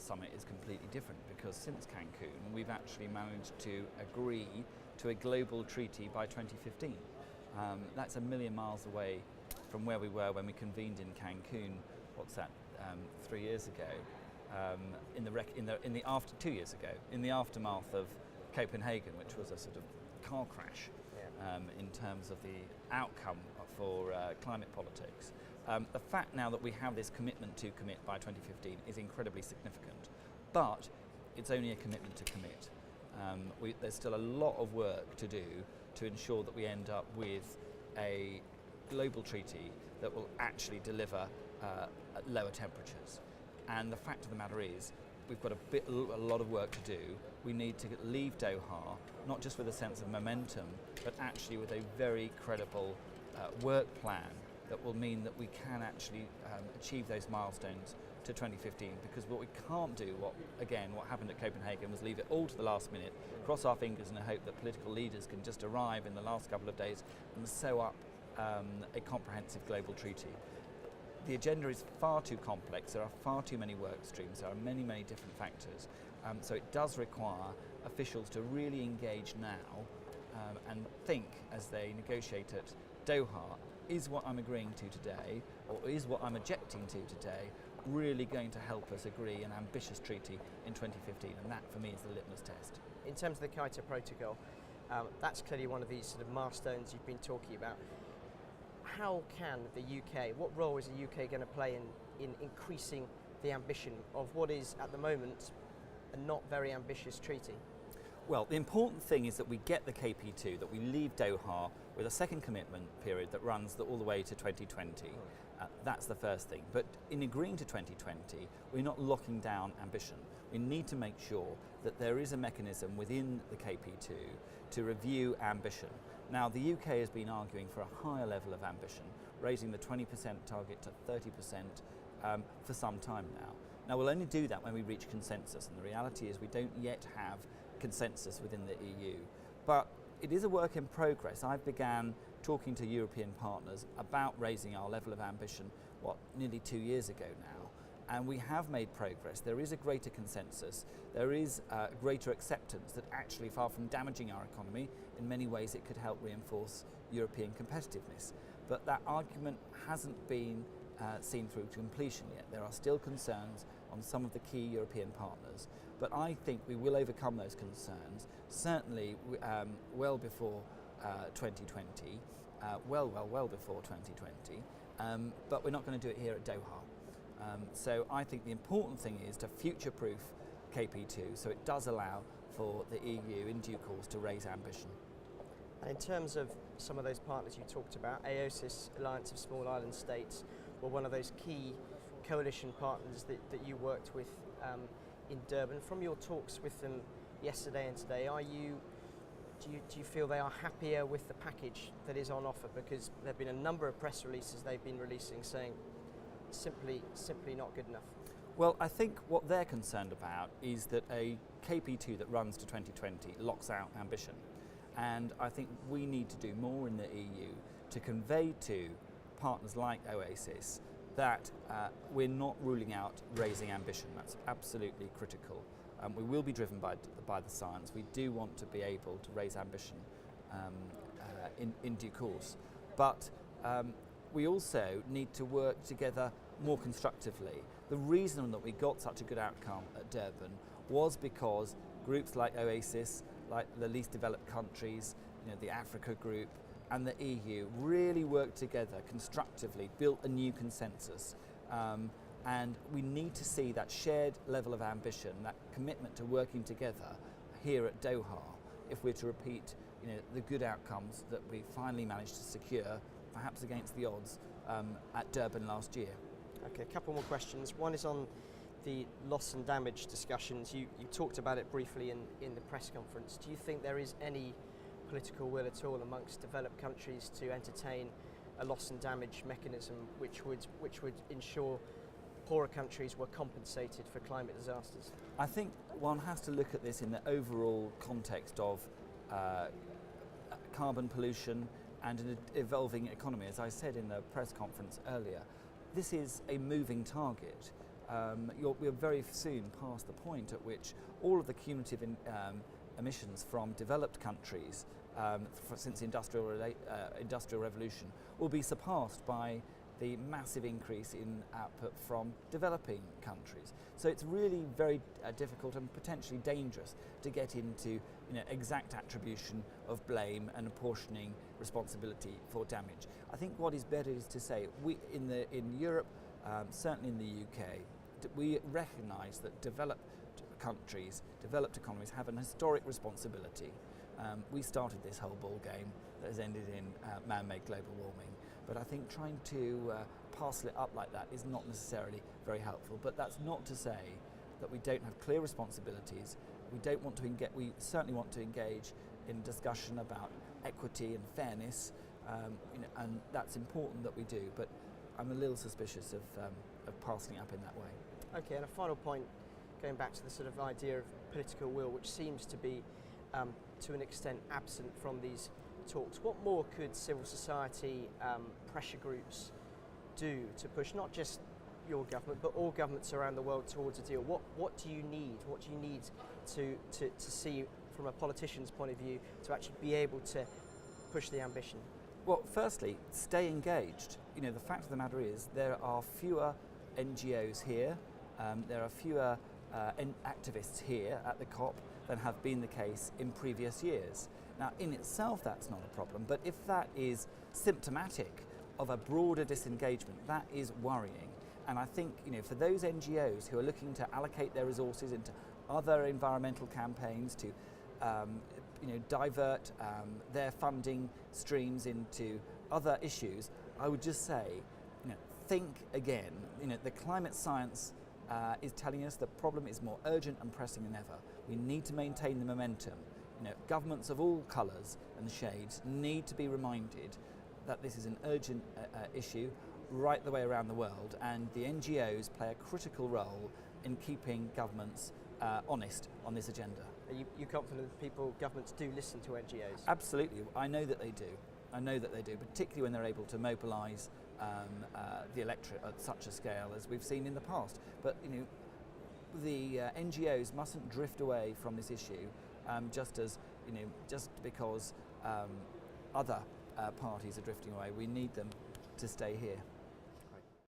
summit is completely different, because since Cancun we've actually managed to agree to a global treaty by 2015. That's a million miles away from where we were when we convened in Cancun. What's that? 3 years ago. 2 years ago, in the aftermath of Copenhagen, which was a sort of car crash in terms of the outcome for climate politics. The fact now that we have this commitment to commit by 2015 is incredibly significant, but it's only a commitment to commit. There's still a lot of work to do to ensure that we end up with a global treaty that will actually deliver at lower temperatures. And the fact of the matter is, we've got a lot of work to do. We need to leave Doha, not just with a sense of momentum, but actually with a very credible work plan that will mean that we can actually achieve those milestones to 2015. Because what we can't do, what happened at Copenhagen, was leave it all to the last minute, cross our fingers and hope that political leaders can just arrive in the last couple of days and sew up a comprehensive global treaty. The agenda is far too complex, there are far too many work streams, there are many, many different factors. So it does require officials to really engage now and think as they negotiate at Doha, is what I'm agreeing to today, or is what I'm objecting to today, really going to help us agree an ambitious treaty in 2015? And that for me is the litmus test. In terms of the Kyoto Protocol, that's clearly one of these sort of milestones you've been talking about. How can the UK, what role is the UK going to play in increasing the ambition of what is at the moment a not very ambitious treaty? Well, the important thing is that we get the KP2, that we leave Doha with a second commitment period that runs all the way to 2020. That's the first thing. But in agreeing to 2020, we're not locking down ambition. We need to make sure that there is a mechanism within the KP2 to review ambition. Now, the UK has been arguing for a higher level of ambition, raising the 20% target to 30% for some time now. Now, we'll only do that when we reach consensus, and the reality is we don't yet have consensus within the EU. But it is a work in progress. I began talking to European partners about raising our level of ambition, nearly 2 years ago now. And we have made progress. There is a greater consensus. There is a greater acceptance that actually, far from damaging our economy, in many ways it could help reinforce European competitiveness. But that argument hasn't been seen through to completion yet. There are still concerns on some of the key European partners, but I think we will overcome those concerns, certainly well before 2020, well before 2020, but we're not going to do it here at Doha. So I think the important thing is to future-proof KP2 so it does allow for the EU in due course to raise ambition. And in terms of some of those partners you talked about, AOSIS, Alliance of Small Island States, were one of those key coalition partners that you worked with in Durban. From your talks with them yesterday and today, do you feel they are happier with the package that is on offer? Because there have been a number of press releases they've been releasing saying simply not good enough. Well, I think what they're concerned about is that a KP2 that runs to 2020 locks out ambition. And I think we need to do more in the EU to convey to partners like AOSIS that we're not ruling out raising ambition. That's absolutely critical. We will be driven by the science. We do want to be able to raise ambition in due course. But we also need to work together more constructively. The reason that we got such a good outcome at Durban was because groups like AOSIS, like the least developed countries, the Africa group, and the EU really worked together constructively, built a new consensus. And we need to see that shared level of ambition, that commitment to working together here at Doha, if we're to repeat the good outcomes that we finally managed to secure, perhaps against the odds, at Durban last year. Okay, a couple more questions. One is on the loss and damage discussions. You talked about it briefly in the press conference. Do you think there is any political will at all amongst developed countries to entertain a loss and damage mechanism which would ensure poorer countries were compensated for climate disasters? I think one has to look at this in the overall context of carbon pollution and an evolving economy. As I said in the press conference earlier, this is a moving target. we're very soon past the point at which all of the cumulative emissions from developed countries since the Industrial Revolution will be surpassed by the massive increase in output from developing countries. So it's really very difficult and potentially dangerous to get into exact attribution of blame and apportioning responsibility for damage. I think what is better is to say we in Europe, certainly in the UK, we recognise that developed countries, developed economies have an historic responsibility. We started this whole ball game that has ended in man-made global warming. But I think trying to parcel it up like that is not necessarily very helpful. But that's not to say that we don't have clear responsibilities. We certainly want to engage in discussion about equity and fairness, and that's important that we do. But I'm a little suspicious of parceling up in that way. Okay, and a final point, going back to the sort of idea of political will, which seems to be to an extent absent from these talks. What more could civil society pressure groups do to push not just your government but all governments around the world towards a deal? What do you need? What do you need to see from a politician's point of view to actually be able to push the ambition? Well, firstly, stay engaged. The fact of the matter is there are fewer NGOs here, there are fewer activists here at the COP than have been the case in previous years. Now, in itself, that's not a problem, but if that is symptomatic of a broader disengagement, that is worrying. And I think, for those NGOs who are looking to allocate their resources into other environmental campaigns, to divert their funding streams into other issues, I would just say, think again. The climate science is telling us the problem is more urgent and pressing than ever. We need to maintain the momentum. Governments of all colours and shades need to be reminded that this is an urgent issue right the way around the world, and the NGOs play a critical role in keeping governments honest on this agenda. Are you confident that governments do listen to NGOs? Absolutely. I know that they do. Particularly when they're able to mobilise the electorate at such a scale as we've seen in the past. But the NGOs mustn't drift away from this issue just because other parties are drifting away. We need them to stay here.